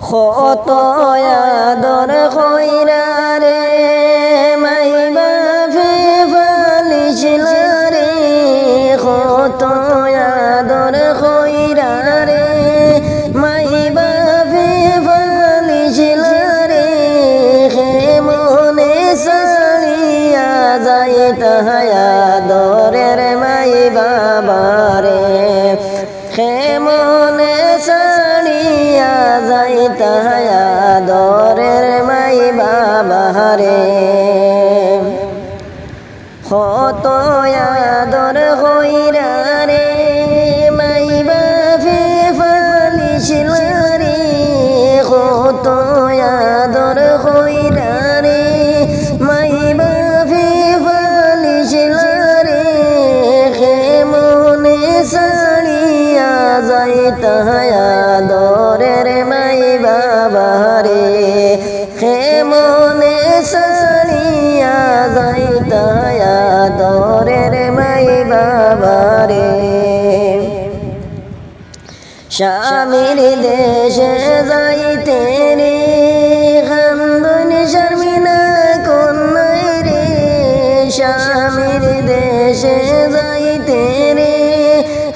কত আদর কইরা রে মাই বাপে পালিছিল রে, কত আদর কইরা রে মাই বাপে পালিছিল রে, মনে সারিয়া যায় তাহায়া দরের মাই বাবারে, মনে সারিয়া যায় তাহায়া দরের মাই বাবারে। কত আদর কইরা রে মাই বাপে পালিছিল রে, কত আদর কইরা রে মাই বাপে পালিছিল রে, মনে সারিয়া যায় তাহায়া দরের মাই বাবারে, মনে সারিয়া যায় তাহায়া দরের মাই বাবারে। স্বামীর দেশে যাইতে রে খান্দন শর্মিনা কন্যাই রে, স্বামীর দেশে যাইতে রে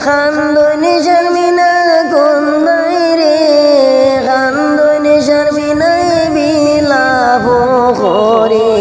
খান্দন শর্মিনা কন্যাই রে, খান্দন শর্মিনাই বিলাপ করি